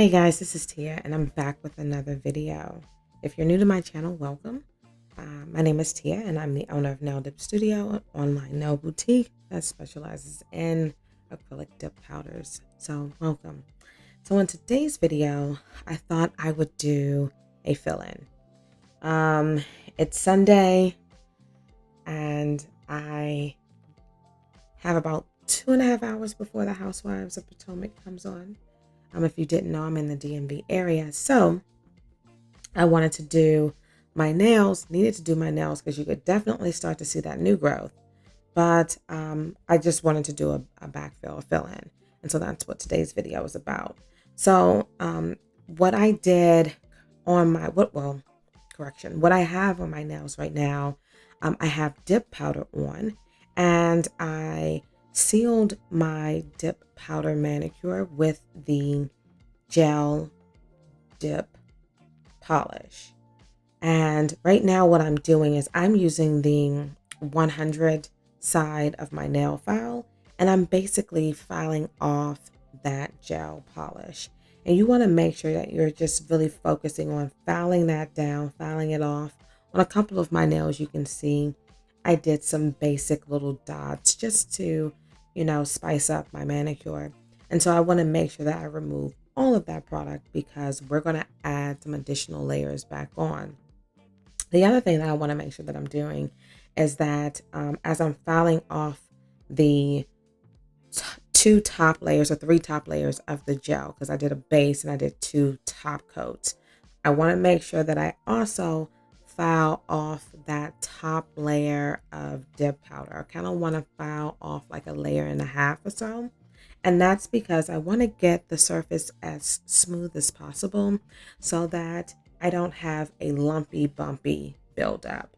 Hey guys, this is Tia and I'm back with another video. If you're new to my channel, welcome. My name is Tia and I'm the owner of Nail Dip Studio, an online nail boutique that specializes in acrylic dip powders. So welcome. So in today's video, I thought I would do a fill-in. It's Sunday and I have about 2.5 hours before the Housewives of Potomac comes on. If you didn't know, I'm in the DMV area. So I wanted to do my nails, needed to do my nails because you could definitely start to see that new growth. But I just wanted to do a backfill, a fill-in. And so that's what today's video is about. So what I did on my, what I have on my nails right now, I have dip powder on, and I sealed my dip powder manicure with the gel dip polish. And right now what I'm doing is I'm using the 100 side of my nail file, and I'm basically filing off that gel polish. And you want to make sure that you're just really focusing on filing that down, filing it off. On a couple of my nails, you can see I did some basic little dots just to, spice up my manicure. And so I want to make sure that I remove all of that product because we're going to add some additional layers back on. The other thing that I want to make sure that I'm doing is that as I'm filing off the two top layers or three top layers of the gel, because I did a base and I did two top coats, I want to make sure that I also file off that top layer of dip powder. I kind of want to file off like a layer and a half or so. And that's because I want to get the surface as smooth as possible so that I don't have a lumpy, bumpy buildup,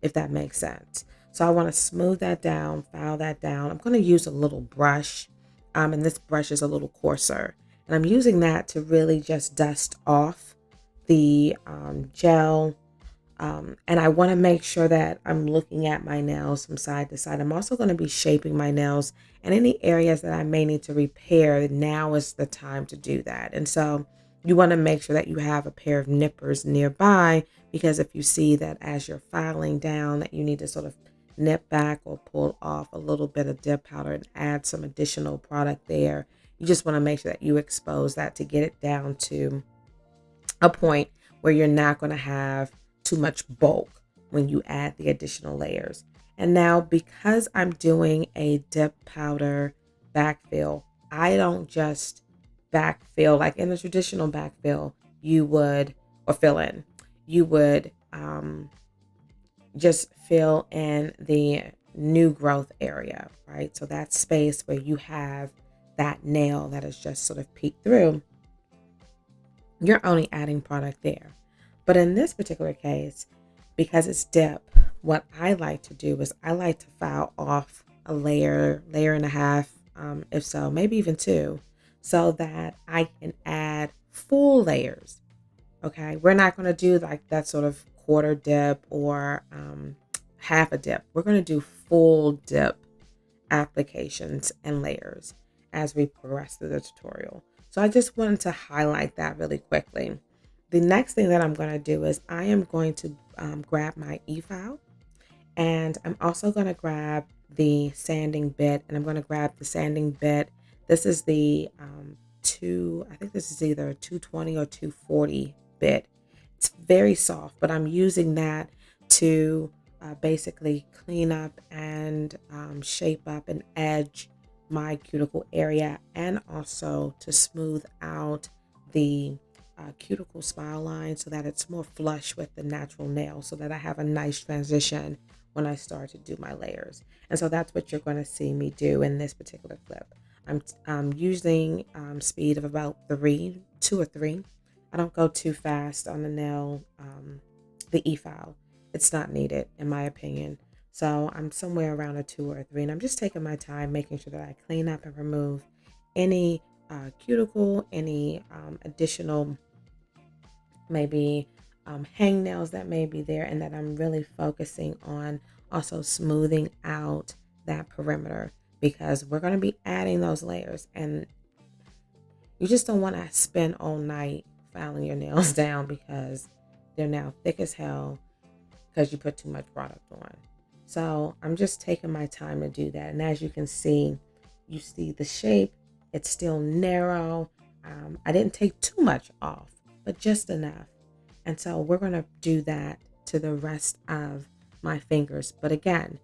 if that makes sense. So I want to smooth that down, file that down. I'm going to use a little brush, and this brush is a little coarser. And I'm using that to really just dust off the gel. And I want to make sure that I'm looking at my nails from side to side. I'm also going to be shaping my nails, and any areas that I may need to repair, now is the time to do that. And so you want to make sure that you have a pair of nippers nearby, because if you see that as you're filing down that you need to sort of nip back or pull off a little bit of dip powder and add some additional product there, you just want to make sure that you expose that to get it down to a point where you're not going to have too much bulk when you add the additional layers. And now, because I'm doing a dip powder backfill, I don't just backfill like in the traditional backfill you would, or fill in, you would just fill in the new growth area, right? So that space where you have that nail that is just sort of peeked through, you're only adding product there. But in this particular case, because it's dip, what I like to do is I like to file off a layer and a half, if so, maybe even two, so that I can add full layers. Okay, we're not going to do like that sort of quarter dip or half a dip. We're going to do full dip applications and layers as we progress through the tutorial. So I just wanted to highlight that really quickly. The next thing that I'm going to do is I am going to grab my e-file, and I'm also going to grab the sanding bit, and I'm going to grab the sanding bit. This is the I think this is either a 220 or 240 bit. It's very soft, but I'm using that to basically clean up and shape up and edge my cuticle area, and also to smooth out the cuticle smile line so that it's more flush with the natural nail, so that I have a nice transition when I start to do my layers. And so that's what you're going to see me do in this particular clip. I'm using speed of about 2 or 3. I don't go too fast on the nail, the e-file. It's not needed in my opinion. So I'm somewhere around a 2 or a 3, and I'm just taking my time, making sure that I clean up and remove any cuticle, any additional maybe hangnails that may be there, and that I'm really focusing on also smoothing out that perimeter, because we're going to be adding those layers. And You just don't want to spend all night filing your nails down because they're now thick as hell because you put too much product on. So I'm just taking my time to do that. And as you can see, you see the shape, it's still narrow. I didn't take too much off, but just enough. And so we're going to do that to the rest of my fingers. But again,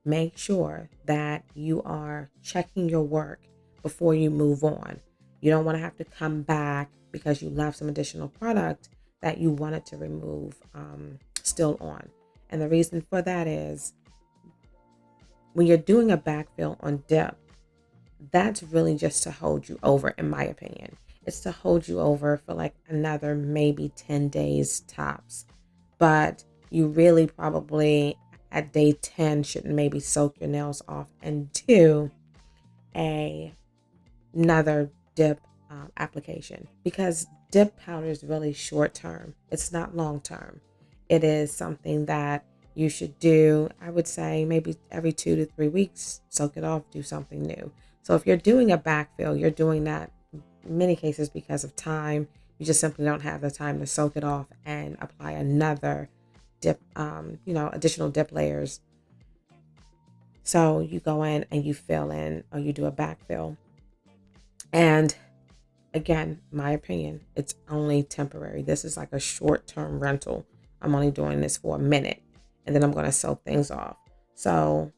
make sure that you are checking your work before you move on. You don't want to have to come back because you left some additional product that you wanted to remove still on. And the reason for that is when you're doing a backfill on dip, that's really just to hold you over, in my opinion. It's to hold you over for like another maybe 10 days tops. But you really probably at day 10 should maybe soak your nails off and do another dip application, because dip powder is really short term. It's not long term. It is something that you should do, I would say, maybe every 2 to 3 weeks. Soak it off, do something new. So if you're doing a backfill, you're doing that in many cases because of time. You just simply don't have the time to soak it off and apply another dip, additional dip layers. So you go in and you fill in, or you do a backfill. And again, my opinion, it's only temporary. This is like a short-term rental. I'm only doing this for a minute, and then I'm going to soak things off. So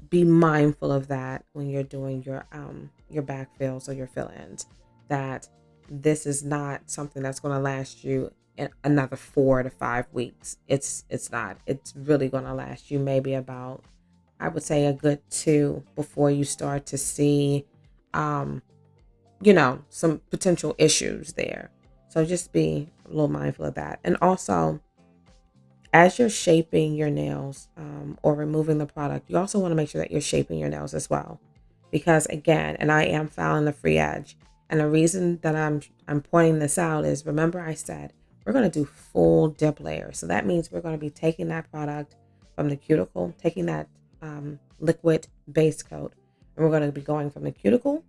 be mindful of that when you're doing your backfills or your fill-ins, that this is not something that's going to last you another 4 to 5 weeks. It's not. It's really going to last you maybe about, I would say, a good 2 before you start to see some potential issues there. So just be a little mindful of that. And also, as you're shaping your nails or removing the product, you also want to make sure that you're shaping your nails as well. Because again, and I am filing the free edge. And the reason that I'm pointing this out is, remember I said we're going to do full dip layers. So that means we're going to be taking that product from the cuticle, taking that liquid base coat, and we're going to be going from the cuticle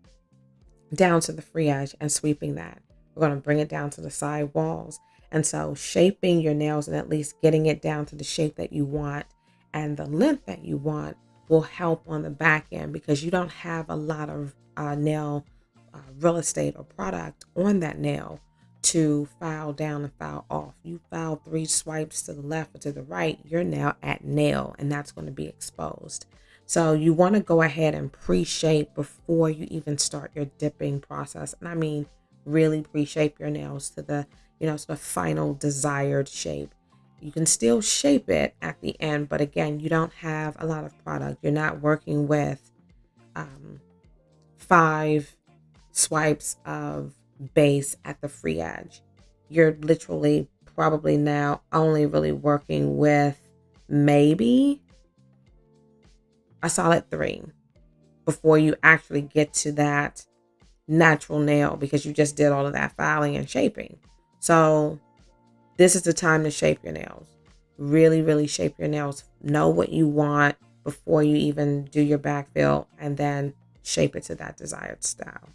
down to the free edge and sweeping that. We're going to bring it down to the side walls. And so shaping your nails and at least getting it down to the shape that you want and the length that you want will help on the back end, because you don't have a lot of nail real estate or product on that nail to file down and file off. You file 3 swipes to the left or to the right, you're now at nail, and that's going to be exposed. So you want to go ahead and pre-shape before you even start your dipping process. And I mean, really pre-shape your nails to the, to the final desired shape. You can still shape it at the end, but again, you don't have a lot of product. You're not working with 5 swipes of base at the free edge. You're literally probably now only really working with maybe a solid 3 before you actually get to that natural nail, because you just did all of that filing and shaping. So this is the time to shape your nails. Really, really shape your nails. Know what you want before you even do your backfill, and then shape it to that desired style.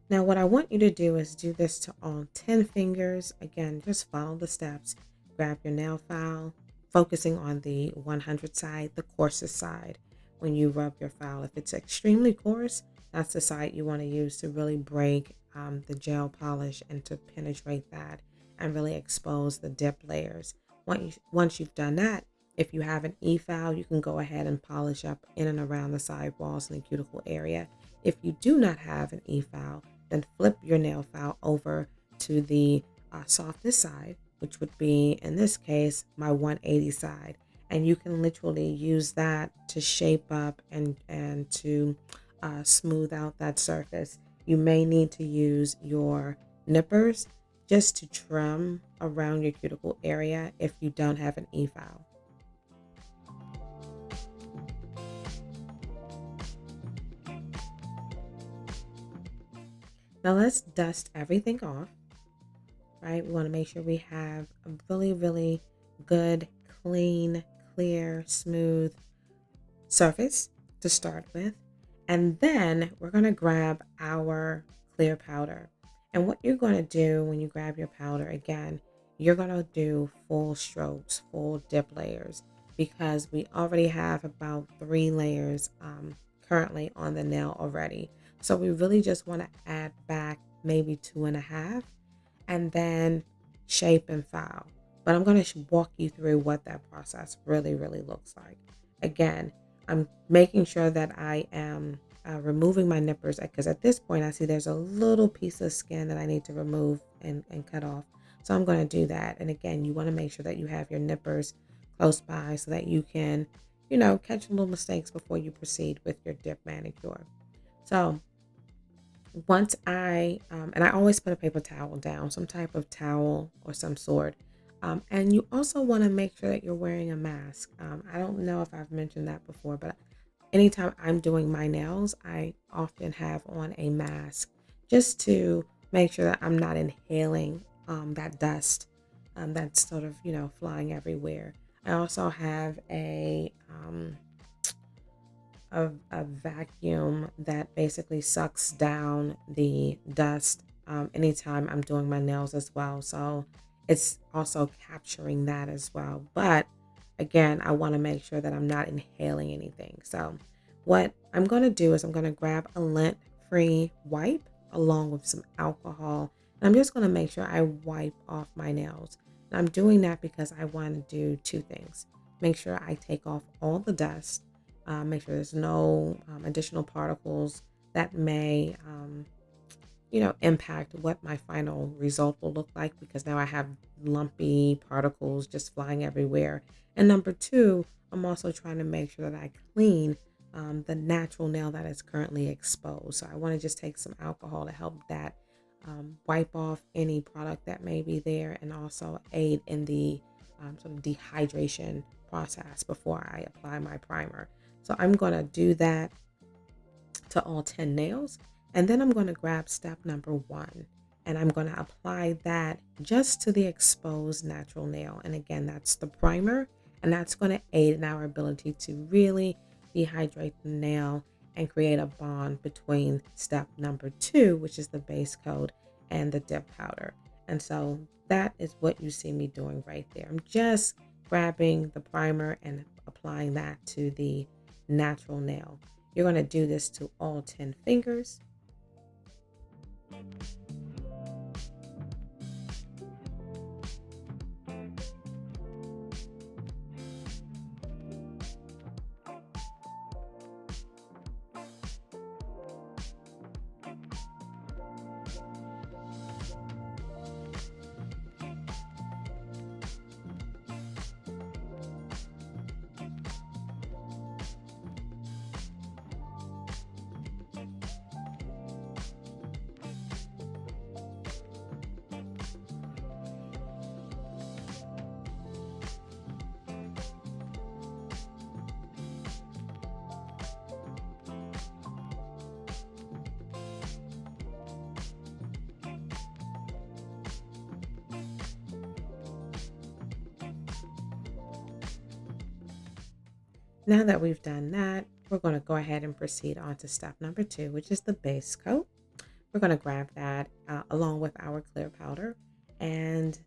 Now, what I want you to do is do this to all 10 fingers. Again, just follow the steps. Grab your nail file, focusing on the 100 side, the coarsest side when you rub your file. If it's extremely coarse, that's the side you want to use to really break the gel polish and to penetrate that and really expose the dip layers. Once you've done that, if you have an E-file, you can go ahead and polish up in and around the sidewalls and the cuticle area. If you do not have an E-file, then flip your nail file over to the softest side, which would be, in this case, my 180 side. And you can literally use that to shape up and to smooth out that surface. You may need to use your nippers just to trim around your cuticle area if you don't have an E-file. Now let's dust everything off, right? We want to make sure we have a really, really good, clean, clear, smooth surface to start with. And then we're going to grab our clear powder. And what you're going to do when you grab your powder, again, you're going to do full strokes, full dip layers, because we already have about 3 layers currently on the nail already. So we really just want to add back maybe 2.5 and then shape and file. But I'm going to walk you through what that process really, really looks like. Again, I'm making sure that I am removing my nippers, because at this point I see there's a little piece of skin that I need to remove and cut off. So I'm going to do that. And again, you want to make sure that you have your nippers close by so that you can, catch little mistakes before you proceed with your dip manicure. So once and I always put a paper towel down, some type of towel or some sort. And you also want to make sure that you're wearing a mask. I don't know if I've mentioned that before, but anytime I'm doing my nails, I often have on a mask just to make sure that I'm not inhaling that dust that's sort of, flying everywhere. I also have a vacuum that basically sucks down the dust anytime I'm doing my nails as well. So it's also capturing that as well. But again, I want to make sure that I'm not inhaling anything. So what I'm going to do is I'm going to grab a lint-free wipe along with some alcohol. And I'm just going to make sure I wipe off my nails. And I'm doing that because I want to do 2 things. Make sure I take off all the dust. Make sure there's no additional particles that may, impact what my final result will look like, because now I have lumpy particles just flying everywhere. And number 2, I'm also trying to make sure that I clean the natural nail that is currently exposed. So I want to just take some alcohol to help that wipe off any product that may be there, and also aid in the sort of dehydration process before I apply my primer. So I'm going to do that to all 10 nails. And then I'm going to grab step number 1, and I'm going to apply that just to the exposed natural nail. And again, that's the primer, and that's going to aid in our ability to really dehydrate the nail and create a bond between step number 2, which is the base coat, and the dip powder. And so that is what you see me doing right there. I'm just grabbing the primer and applying that to the natural nail. You're going to do this to all 10 fingers. Now that we've done that, we're going to go ahead and proceed on to step number 2, which is the base coat. we're going to grab that along with our clear powder. And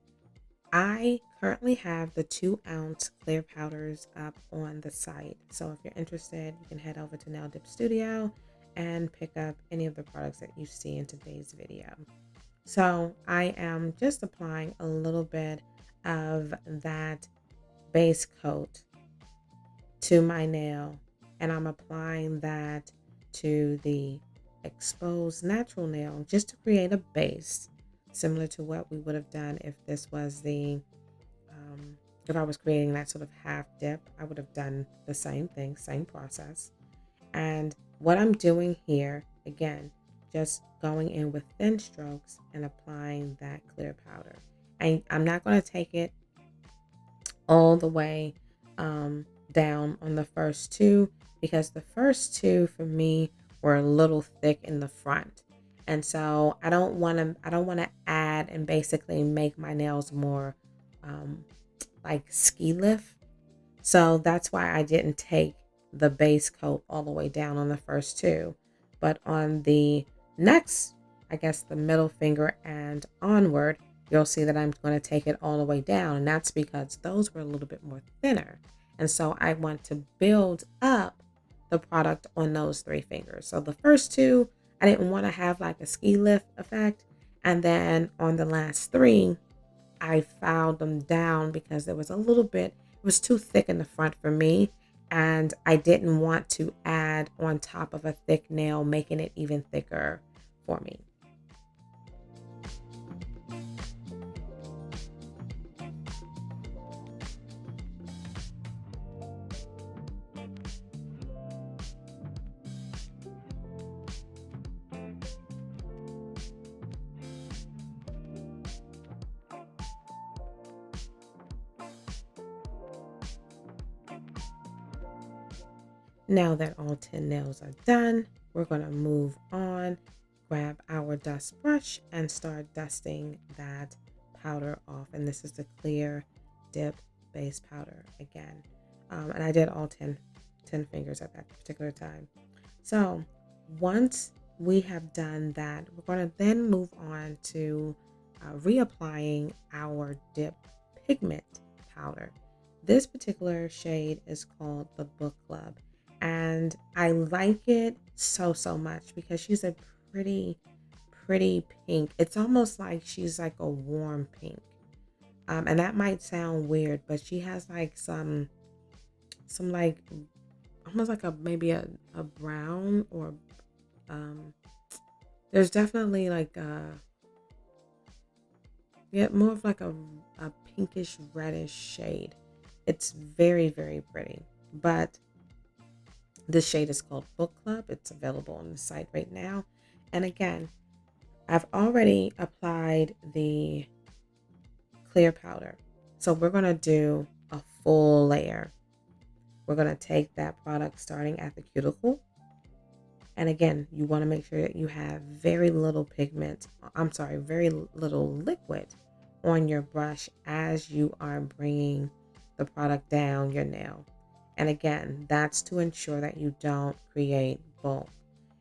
I currently have the 2-ounce clear powders up on the site. So if you're interested, you can head over to Nail Dip Studio and pick up any of the products that you see in today's video. So I am just applying a little bit of that base coat to my nail, and I'm applying that to the exposed natural nail just to create a base similar to what we would have done if this was if I was creating that sort of half dip. I would have done the same thing, same process. And what I'm doing here, again, just going in with thin strokes and applying that clear powder. And I'm not going to take it all the way down on the first two, because the first two for me were a little thick in the front. And so I don't want to add and basically make my nails more like ski lift. So that's why I didn't take the base coat all the way down on the first two. But on the next, I guess the middle finger and onward, you'll see that I'm going to take it all the way down. And that's because those were a little bit more thinner. And so I want to build up the product on those 3 fingers. So the first two, I didn't want to have like a ski lift effect. And then on the last 3, I filed them down because there was a little bit, it was too thick in the front for me. And I didn't want to add on top of a thick nail, making it even thicker for me. Now that all 10 nails are done, we're going to move on, grab our dust brush and start dusting that powder off. And this is the Clear Dip base powder again. And I did all 10 fingers at that particular time. So once we have done that, we're going to then move on to reapplying our dip pigment powder. This particular shade is called the Bookclub. And I like it so much because she's a pretty pink. It's almost like she's like a warm pink. And that might sound weird, but she has like some like almost like maybe a brown, or there's definitely like more of like a pinkish reddish shade. It's very pretty. But this shade is called Bookclub. It's available on the site right now. And again, I've already applied the clear powder. So we're going to do a full layer. We're going to take that product starting at the cuticle. And again, you want to make sure that you have very little very little liquid on your brush as you are bringing the product down your nail. And again, that's to ensure that you don't create bulk.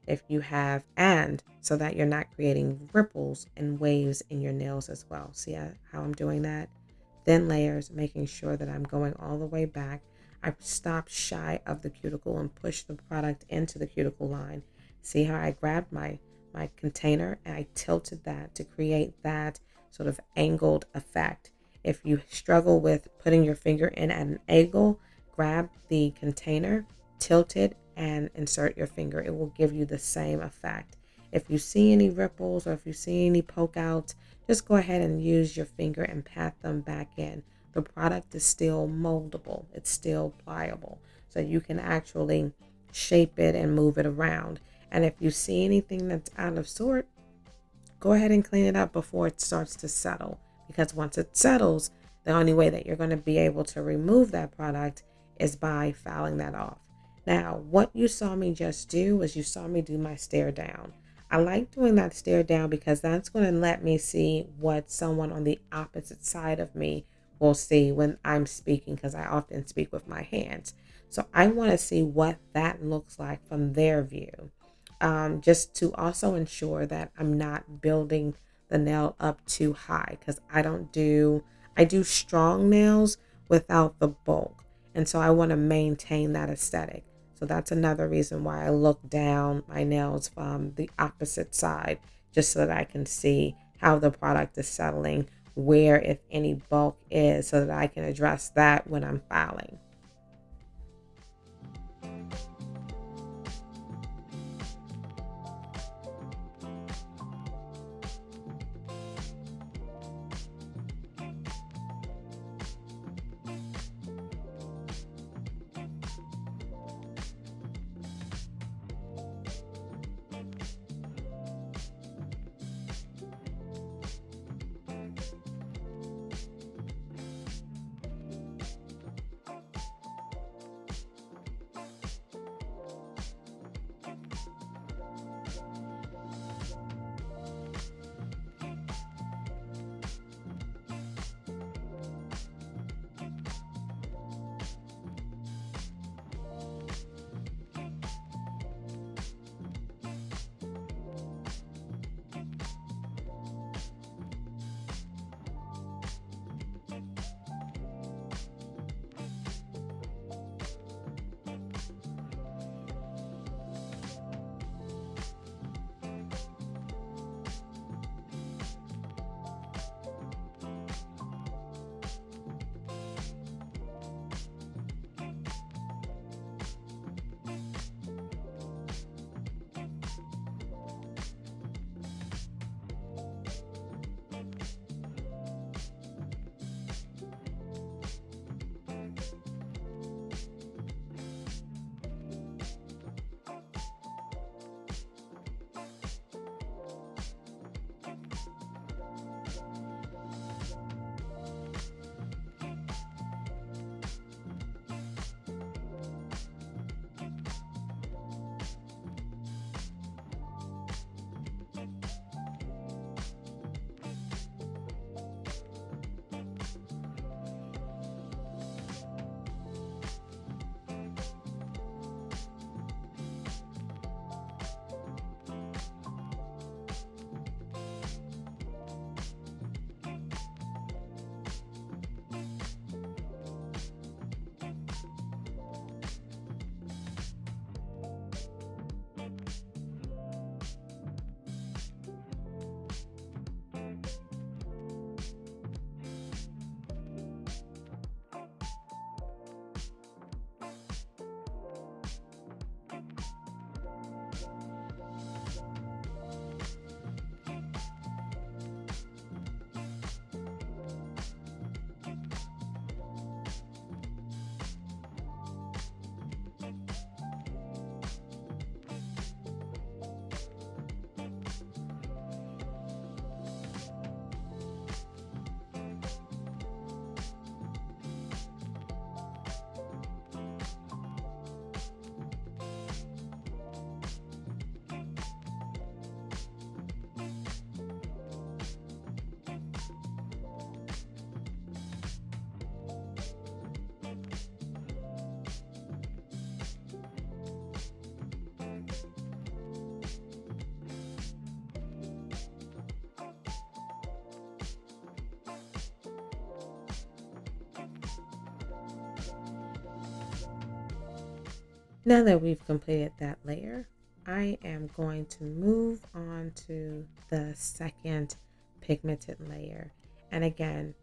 If you have, and so that you're not creating ripples and waves in your nails as well. See how I'm doing that? Thin layers, making sure that I'm going all the way back. I stopped shy of the cuticle and pushed the product into the cuticle line. See how I grabbed my container and I tilted that to create that sort of angled effect. If you struggle with putting your finger in at an angle, grab the container, tilt it, and insert your finger. It will give you the same effect. If you see any ripples or if you see any poke outs, just go ahead and use your finger and pat them back in. The product is still moldable. It's still pliable. So you can actually shape it and move it around. And if you see anything that's out of sort, go ahead and clean it up before it starts to settle. Because once it settles, the only way that you're going to be able to remove that product is by fouling that off. Now, what you saw me just do was you saw me do my stare down. I like doing that stare down because that's going to let me see what someone on the opposite side of me will see when I'm speaking, because I often speak with my hands. So I want to see what that looks like from their view. just to also ensure that I'm not building the nail up too high, because I do strong nails without the bulk. And so I want to maintain that aesthetic. So that's another reason why I look down my nails from the opposite side, just so that I can see how the product is settling, where, if any, bulk is, so that I can address that when I'm filing. Now that we've completed that layer, I am going to move on to the second pigmented layer. And again,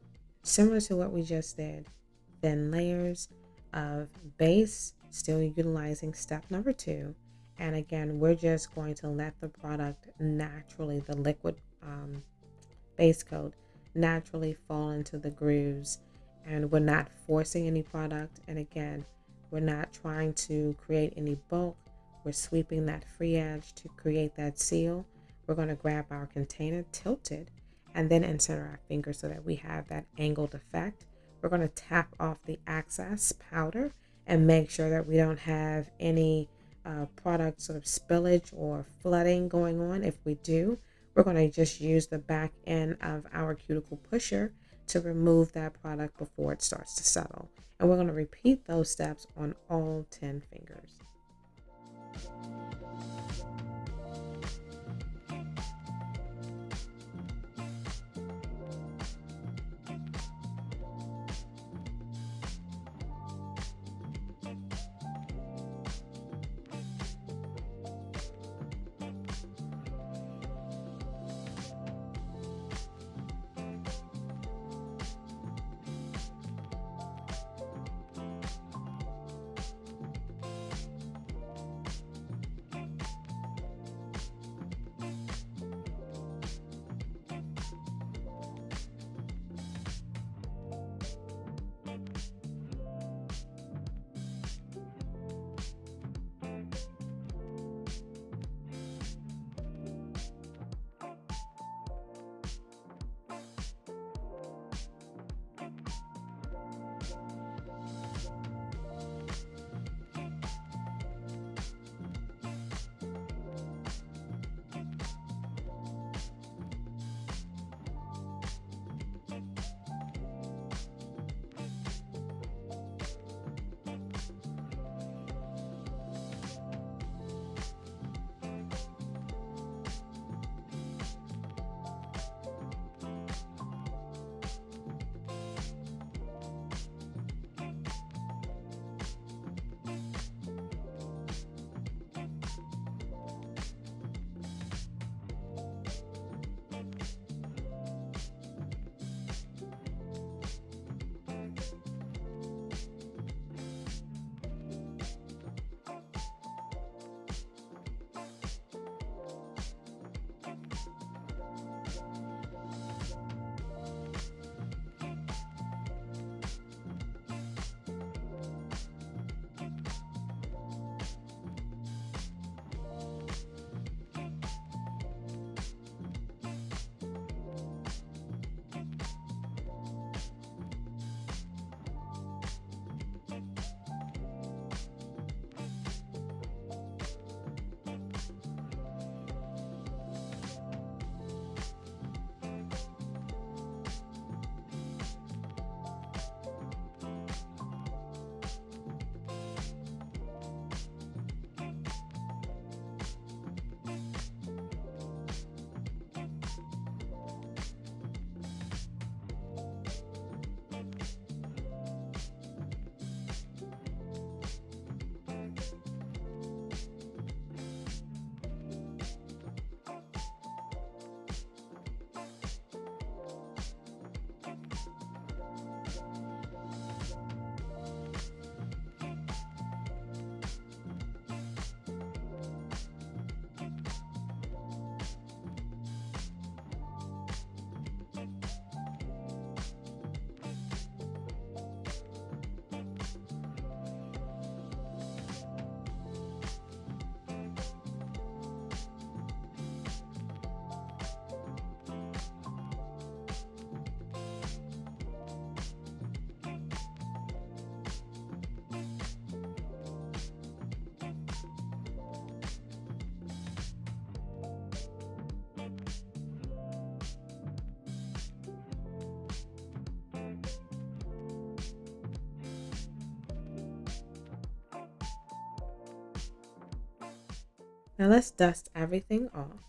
similar to what we just did, thin layers of base, still utilizing step number 2. And again, we're just going to let the product naturally, the liquid base coat, naturally fall into the grooves. And we're not forcing any product. And again, we're not trying to create any bulk. We're sweeping that free edge to create that seal. We're going to grab our container, tilt it, and then insert our finger so that we have that angled effect. We're going to tap off the excess powder and make sure that we don't have any product sort of spillage or flooding going on. If we do, we're going to just use the back end of our cuticle pusher to remove that product before it starts to settle. And we're going to repeat those steps on all 10 fingers. Now let's dust everything off,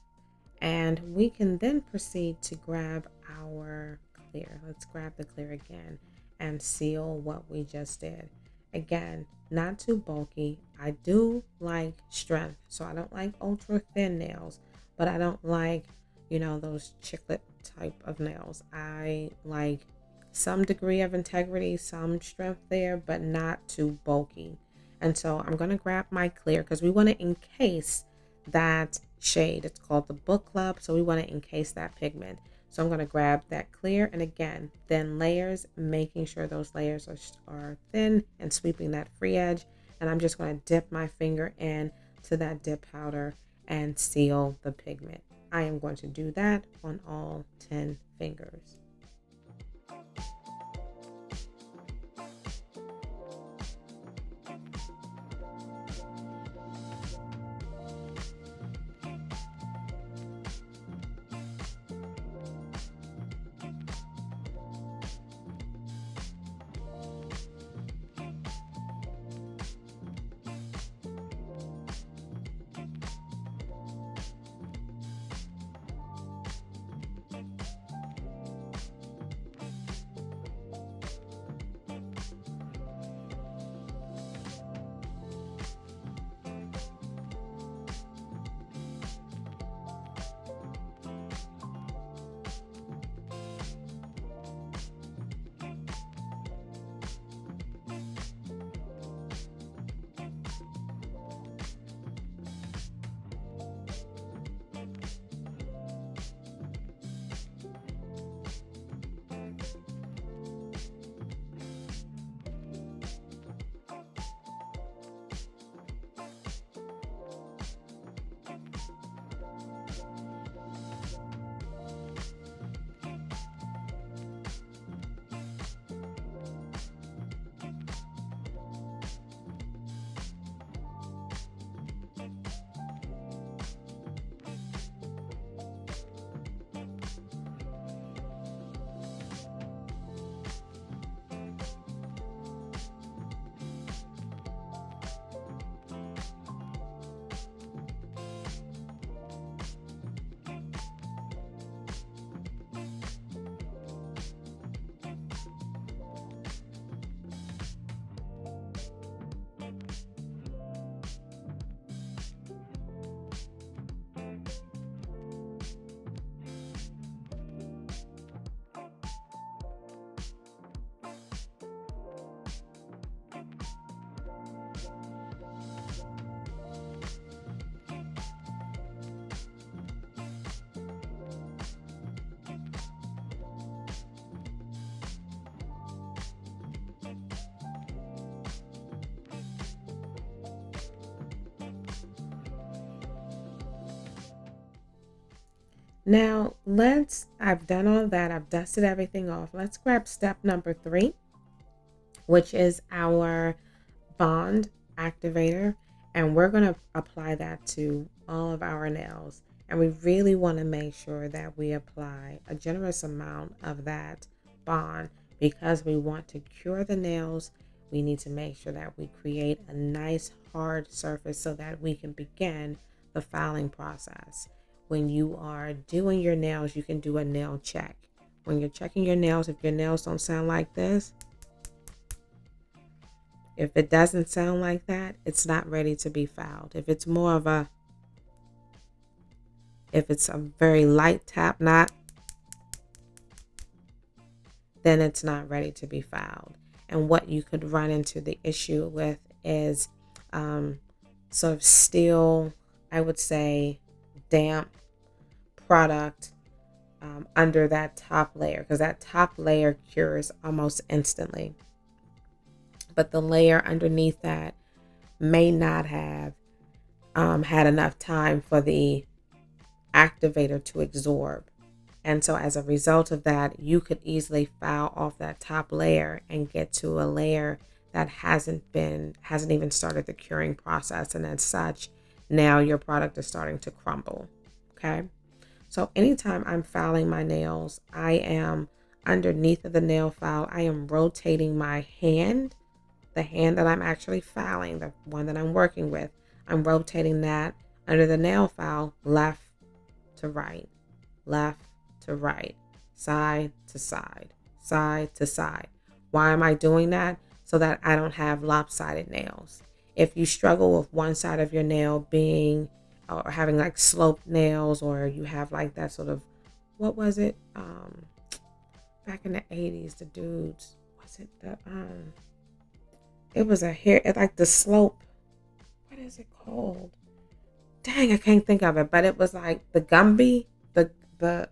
and we can then proceed to grab our clear. Let's grab the clear again and seal what we just did. Again, not too bulky. I do like strength, so I don't like ultra thin nails, but I don't like, those chiclet type of nails. I like some degree of integrity, some strength there, but not too bulky. And so I'm going to grab my clear because we want to encase that shade. It's called the Bookclub, so we want to encase that pigment. So I'm going to grab that clear, and again, thin layers, making sure those layers are thin and sweeping that free edge. And I'm just going to dip my finger in to that dip powder and seal the pigment. I am going to do that on all 10 fingers. Now I've done all that. I've dusted everything off. Let's grab step number 3, which is our bond activator. And we're going to apply that to all of our nails. And we really want to make sure that we apply a generous amount of that bond because we want to cure the nails. We need to make sure that we create a nice hard surface so that we can begin the filing process. When you are doing your nails, you can do a nail check. When you're checking your nails, if your nails don't sound like this, if it doesn't sound like that, it's not ready to be filed. If it's a very light tap knot, then it's not ready to be filed. And what you could run into the issue with is sort of still, I would say, damp product under that top layer, because that top layer cures almost instantly. But the layer underneath that may not have had enough time for the activator to absorb. And so as a result of that, you could easily file off that top layer and get to a layer that hasn't even started the curing process. And as such, now your product is starting to crumble. Okay. So anytime I'm filing my nails, I am underneath of the nail file. I am rotating my hand, the hand that I'm actually filing, the one that I'm working with. I'm rotating that Under the nail file, left to right, left to right, side to side, side to side. Why am I doing that? So that I don't have lopsided nails. If you struggle with one side of your nail being or having like sloped nails, or you have like that sort of, what was it? Back in the 80s, the dudes, was it the it was a hair, it like the slope. What is it called? Dang, I can't think of it, but it was like the Gumby, the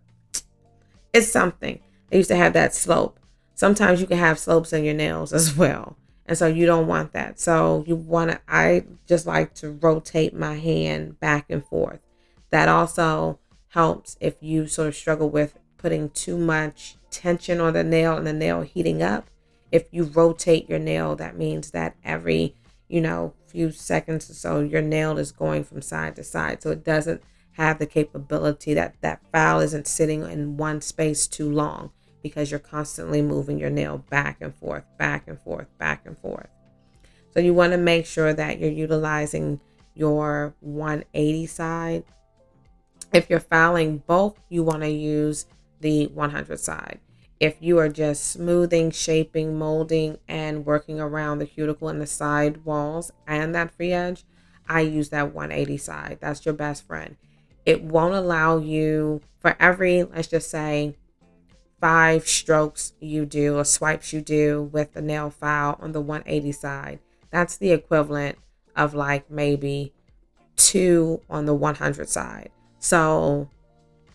it's something. They used to have that slope. Sometimes you can have slopes in your nails as well. And so you don't want that. So you want to, I just like to rotate my hand back and forth. That also helps if you sort of struggle with putting too much tension on the nail and the nail heating up. If you rotate your nail, that means that every, few seconds or so, your nail is going from side to side. So it doesn't have the capability that file isn't sitting in one space too long, because you're constantly moving your nail back and forth, back and forth, back and forth. So you want to make sure that you're utilizing your 180 side. If you're filing bulk, you want to use the 100 side. If you are just smoothing, shaping, molding, and working around the cuticle and the side walls and that free edge, I use that 180 side. That's your best friend. It won't allow you, for every, let's just say, 5 strokes you do or swipes you do with the nail file on the 180 side, that's the equivalent of like maybe 2 on the 100 side. So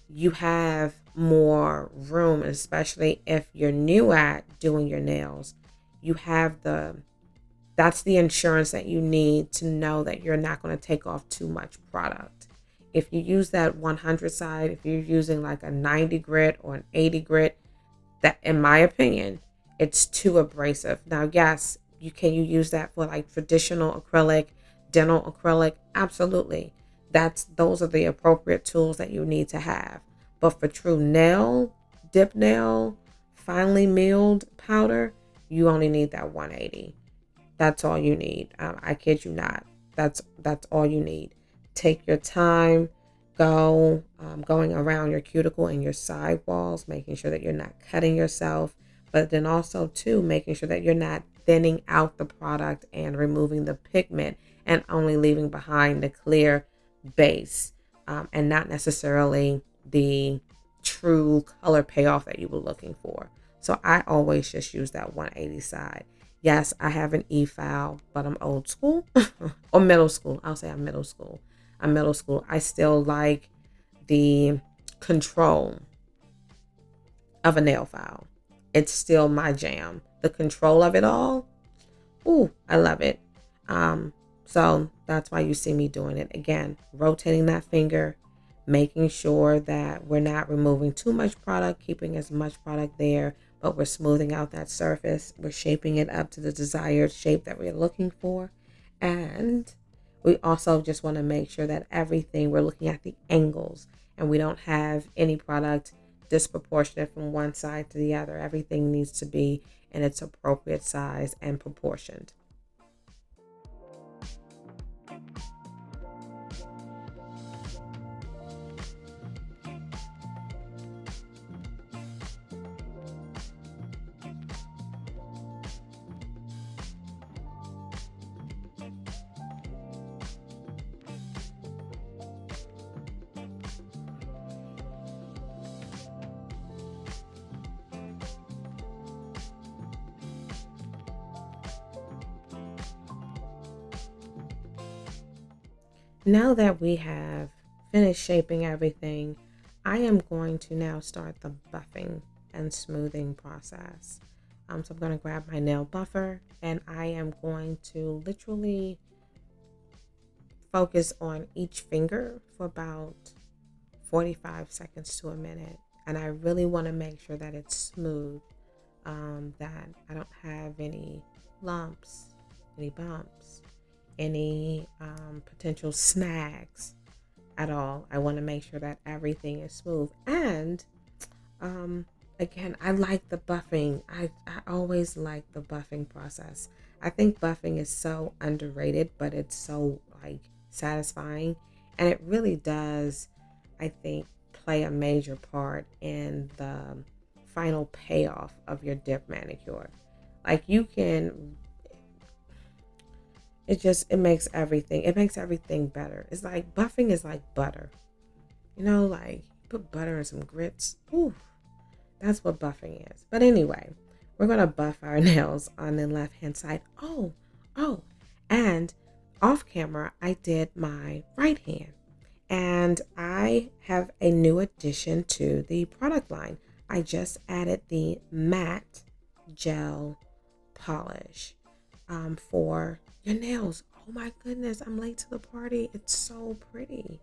you have more room, especially if you're new at doing your nails. You have that's the insurance that you need to know that you're not going to take off too much product. If you use that 100 side, if you're using like a 90 grit or an 80 grit, that, in my opinion, it's too abrasive. Now, yes, you use that for like traditional acrylic, dental acrylic? Absolutely. Those are the appropriate tools that you need to have. But for true dip nail, finely milled powder, you only need that 180. That's all you need. I kid you not. That's all you need. Take your time. Going around your cuticle and your side walls, making sure that you're not cutting yourself, but then also too making sure that you're not thinning out the product and removing the pigment and only leaving behind the clear base, and not necessarily the true color payoff that you were looking for. So I always just use that 180 side. Yes, I have an e-file, but I'm old school or middle school. I'll say I'm middle school. I still like the control of a nail file. It's still my jam. The control of it all. Ooh, I love it. So that's why you see me doing it. Again, rotating that finger, making sure that we're not removing too much product, keeping as much product there, but we're smoothing out that surface. We're shaping it up to the desired shape that we're looking for. And we also just want to make sure that we're looking at the angles and we don't have any product disproportionate from one side to the other. Everything needs to be in its appropriate size and proportioned. Now that we have finished shaping everything, I am going to now start the buffing and smoothing process. So I'm going to grab my nail buffer and I am going to literally focus on each finger for about 45 seconds to a minute. And I really want to make sure that it's smooth, that I don't have any lumps, any bumps, any potential snags at all. I want to make sure that everything is smooth. And again, I like the buffing. I always like the buffing process. I think buffing is so underrated, but it's so like satisfying. And it really does, I think, play a major part in the final payoff of your dip manicure. Like you can, it makes everything better. It's like buffing is like butter. You know, like put butter in some grits. Ooh, that's what buffing is. But anyway, we're gonna buff our nails on the left hand side. Oh, and off camera, I did my right hand. And I have a new addition to the product line. I just added the matte gel polish for your nails. Oh my goodness, I'm late to the party. It's so pretty.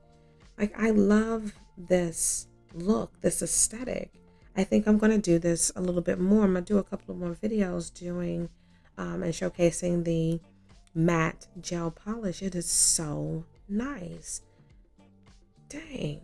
Like, I love this look, this aesthetic. I think I'm going to do this a little bit more. I'm going to do a couple of more videos doing and showcasing the matte gel polish. It is so nice. Dang.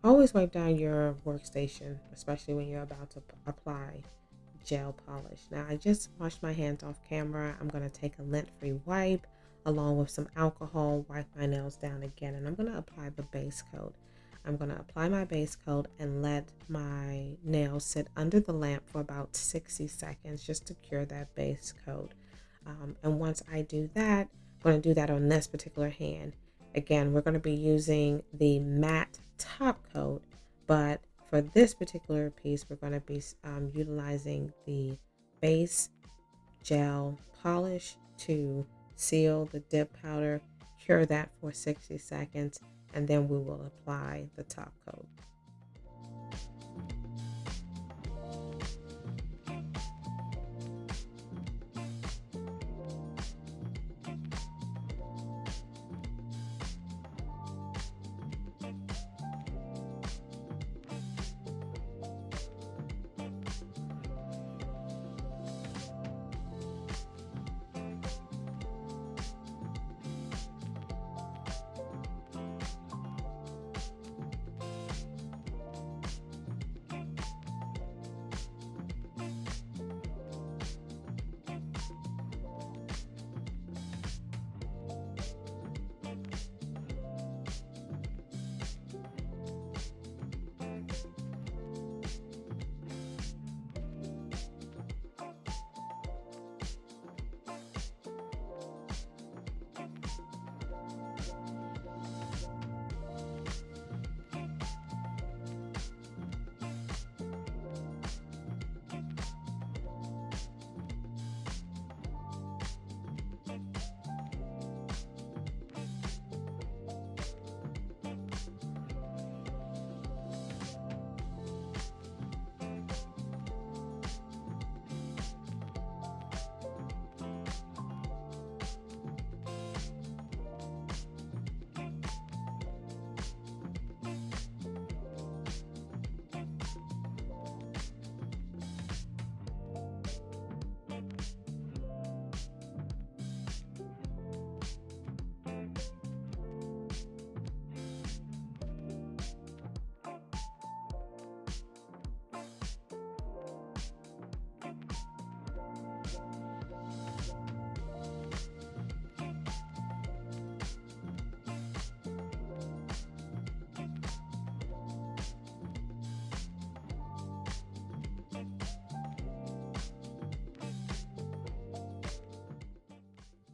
Always wipe down your workstation, especially when you're about to apply gel polish. Now, I just washed my hands off camera. I'm going to take a lint-free wipe along with some alcohol, wipe my nails down again, and I'm going to apply the base coat. I'm going to apply my base coat and let my nails sit under the lamp for about 60 seconds just to cure that base coat. And once I do that, I'm going to do that on this particular hand. Again, we're going to be using the matte top coat, but for this particular piece, we're going to be utilizing the base gel polish to seal the dip powder, cure that for 60 seconds, and then we will apply the top coat.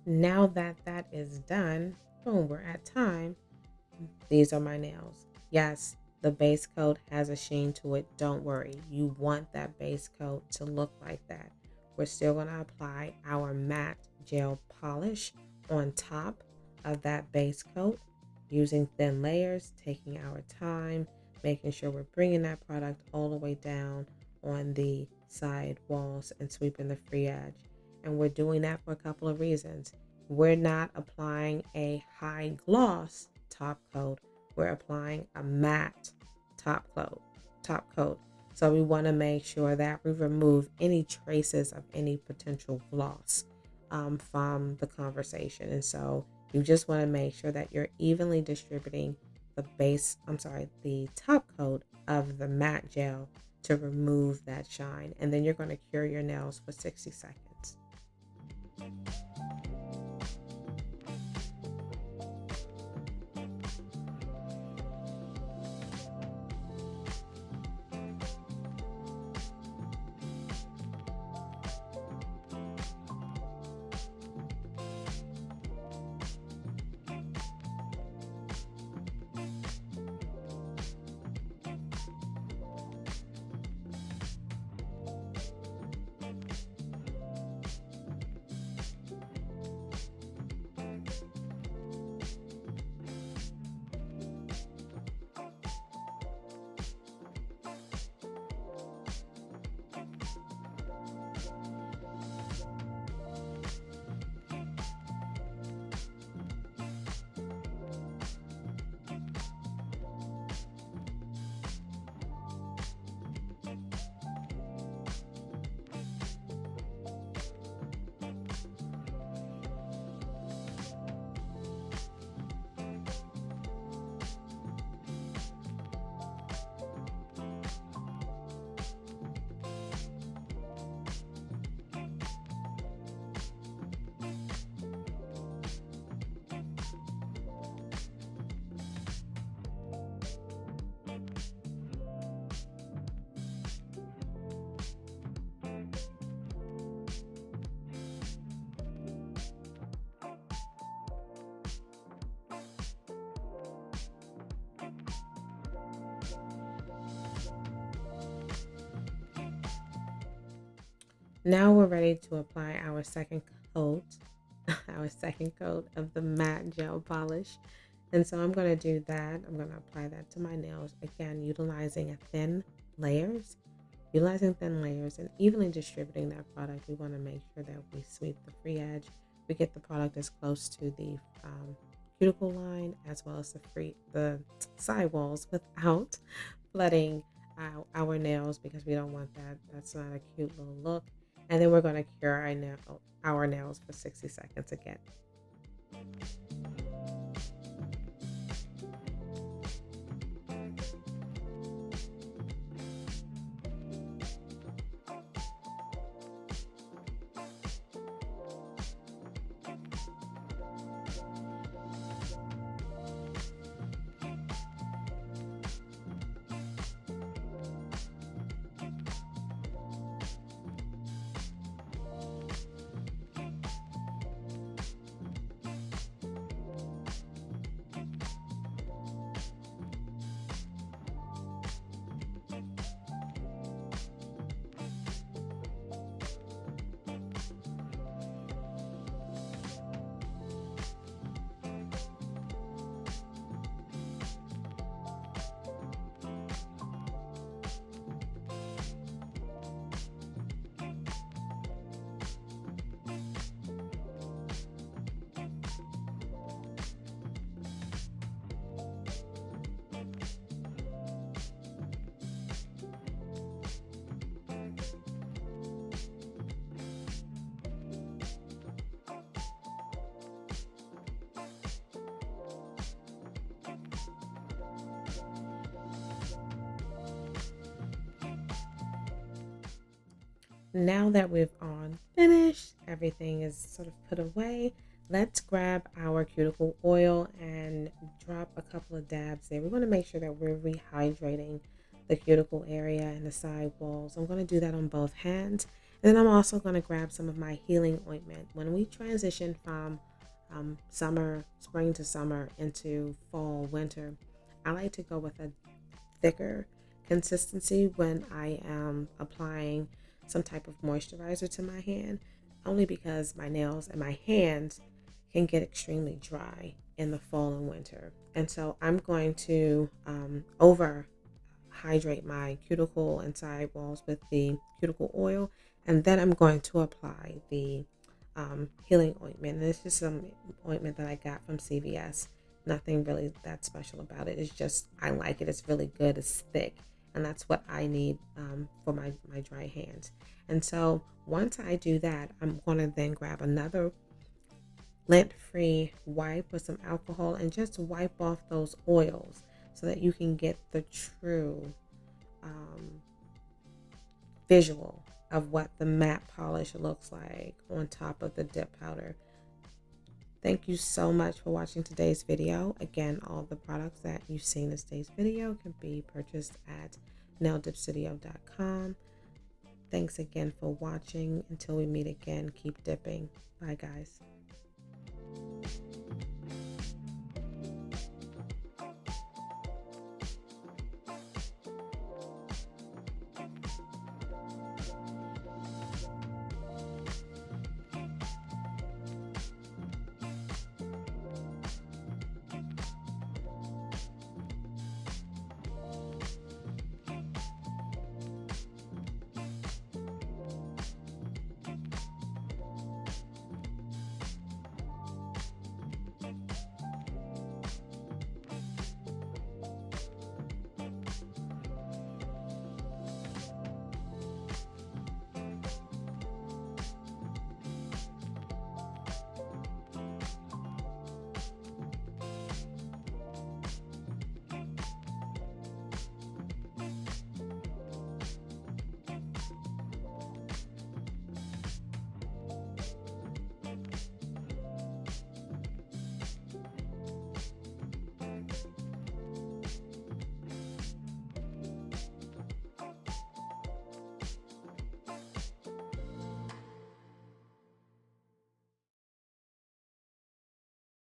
Now that that is done, boom, we're at time. These are my nails. Yes, the base coat has a sheen to it, don't worry. You want that base coat to look like that. We're still going to apply our matte gel polish on top of that base coat using thin layers, taking our time, making sure we're bringing that product all the way down on the side walls and sweeping the free edge. And we're doing that for a couple of reasons. We're not applying a high gloss top coat. We're applying a matte top coat. So we want to make sure that we remove any traces of any potential gloss from the conversation. And so you just want to make sure that you're evenly distributing the top coat of the matte gel to remove that shine. And then you're going to cure your nails for 60 seconds. Now we're ready to apply our second coat, our second coat of the matte gel polish. And so I'm going to do that. I'm going to apply that to my nails. Again, utilizing thin layers and evenly distributing that product. We want to make sure that we sweep the free edge. We get the product as close to the cuticle line as well as the side walls without flooding our nails, because we don't want that. That's not a cute little look. And then we're going to cure our nails for 60 seconds again. Now that we've finished, everything is sort of put away. Let's grab our cuticle oil and drop a couple of dabs there. We want to make sure that we're rehydrating the cuticle area and the side walls. I'm going to do that on both hands. And then I'm also going to grab some of my healing ointment. When we transition from spring to summer into fall, winter, I like to go with a thicker consistency when I am applying some type of moisturizer to my hand, only because my nails and my hands can get extremely dry in the fall and winter. And so I'm going to over hydrate my cuticle and side walls with the cuticle oil, and then I'm going to apply the healing ointment. And it's just some ointment that I got from CVS. Nothing really that special about it. It's just, I like it. It's really good. It's thick, and that's what I need for my dry hands. And so once I do that, I'm going to then grab another lint-free wipe with some alcohol and just wipe off those oils so that you can get the true visual of what the matte polish looks like on top of the dip powder. Thank you so much for watching today's video. Again, all the products that you've seen in today's video can be purchased at naildipstudio.com. Thanks again for watching. Until we meet again, keep dipping. Bye, guys.